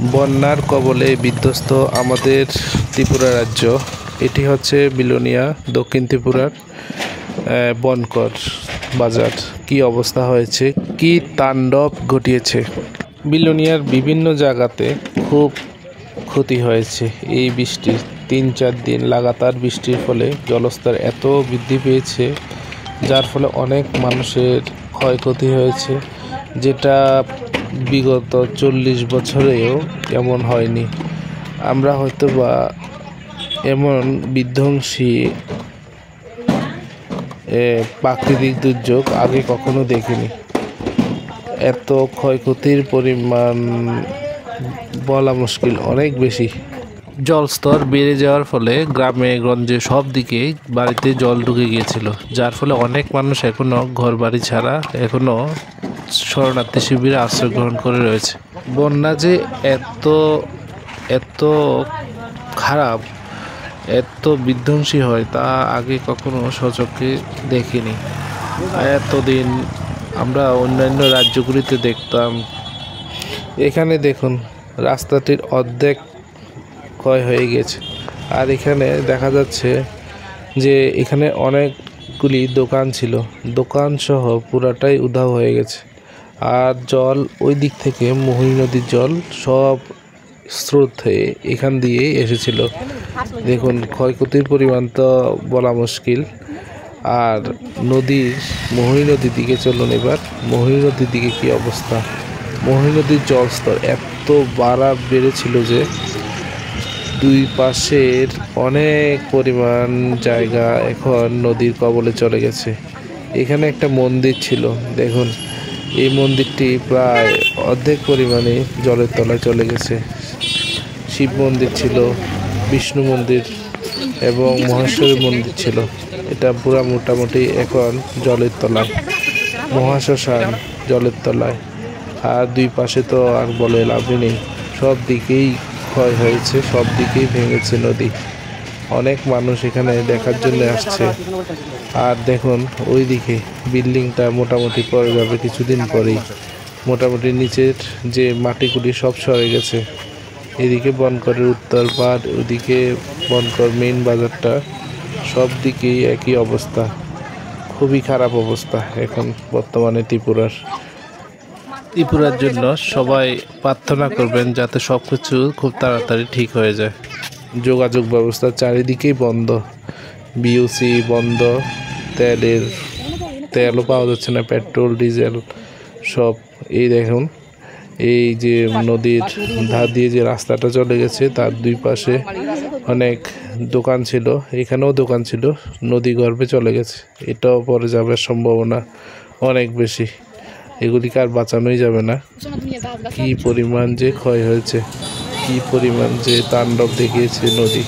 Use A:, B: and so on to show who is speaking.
A: বন্যার কবলে বিধ্বস্ত আমাদের ত্রিপুরা রাজ্য। এটি হচ্ছে বিলোনিয়া, দক্ষিণ ত্রিপুরার বনকর বাজার। কি অবস্থা হয়েছে, কি তাণ্ডব ঘটিয়েছে। বিলোনিয়ার বিভিন্ন জায়গাতে খুব ক্ষতি হয়েছে। এই বৃষ্টির 3-4 দিন লাগাতার বৃষ্টির ফলে জলস্তর এত বৃদ্ধি পেয়েছে, যার ফলে অনেক মানুষের ক্ষয়ক্ষতি হয়েছে, যেটা বিগত 40 বছরেও এমন হয়নি। আমরা হয়তো বা এমন বিধ্বংসী প্রাকৃতিক দুর্যোগ আগে কখনো দেখিনি। এত ক্ষয়ক্ষতির পরিমাণ বলা মুশকিল, অনেক বেশি। জলস্তর বেড়ে যাওয়ার ফলে গ্রামে গঞ্জে সব দিকে বাড়িতে জল ঢুকে গিয়েছিল, যার ফলে অনেক মানুষ এখনও ঘর বাড়ি ছাড়া এখনও শরণার্থী শিবিরে আশ্রয় গ্রহণ করে রয়েছে। বন্যা যে এত খারাপ, এত বিধ্বংসী হয় তা আগে কখনো সচক্ষে দেখিনি। এতদিন আমরা অন্যান্য রাজ্যগুলিতে দেখতাম। এখানে দেখুন, রাস্তাটির অর্ধেক ক্ষয় হয়ে গেছে। আর এখানে দেখা যাচ্ছে যে এখানে অনেকগুলি দোকান ছিল, দোকান সহ পুরাটাই উধাও হয়ে গেছে। আর জল ওই দিক থেকে মোহিনী নদীর জল সব স্রোত হয়ে এখান দিয়ে এসেছিল। দেখুন, ক্ষয়ক্ষতির পরিমাণ তো বলা মুশকিল। আর মোহিনী নদীর দিকে চলুন এবার। মোহিনী নদীর দিকে কি অবস্থা। মোহিনী নদীর জলস্তর এত বেড়েছিল যে দুই পাশের অনেক পরিমাণ জায়গা এখন নদীর কবলে চলে গেছে। এখানে একটা মন্দির ছিল, দেখুন এই মন্দিরটি প্রায় অর্ধেক পরিমাণে জলের তলায় চলে গেছে। শিব মন্দির ছিল, বিষ্ণু মন্দির এবং মহেশ্বরী মন্দির ছিল। এটা পুরা মোটামুটি এখন জলের তলায়, মহাশ্মশান জলের তলায়। আর দুই পাশে তো আর বলে লাভই নেই, সব দিকেই ক্ষয় হয়েছে, সব দিকেই ভেঙেছে নদী। অনেক মানুষ এখানে দেখার জন্য আসছে। আর দেখুন ওই দিকে বিল্ডিংটা মোটামুটি পড়ে যাবে কিছুদিন পরেই। মোটামুটি নিচের যে মাটিগুলি সব সরে গেছে। এদিকে বনকরের উত্তর পাড়, ওদিকে বনকর মেইন বাজারটা, সব দিকেই একই অবস্থা। খুবই খারাপ অবস্থা এখন বর্তমানে ত্রিপুরার জন্য সবাই প্রার্থনা করবেন যাতে সব কিছু খুব তাড়াতাড়ি ঠিক হয়ে যায়। যোগাযোগ ব্যবস্থা চারিদিকেই বন্ধ, বিওসি বন্ধ, তেলও পাওয়া যাচ্ছে না, পেট্রোল ডিজেল সব। এই দেখুন, এই যে নদীর ধার দিয়ে যে রাস্তাটা চলে গেছে তার দুই পাশে অনেক দোকান ছিল, এখানেও দোকান ছিল, নদী গর্ভে চলে গেছে। এটাও পরে যাবার সম্ভাবনা অনেক বেশি। এগুলিকে আর বাঁচানোই যাবে না। কি পরিমাণ যে ক্ষয় হয়েছে, কি পরিমাণ যে তাণ্ডব দেখিয়েছে নদী।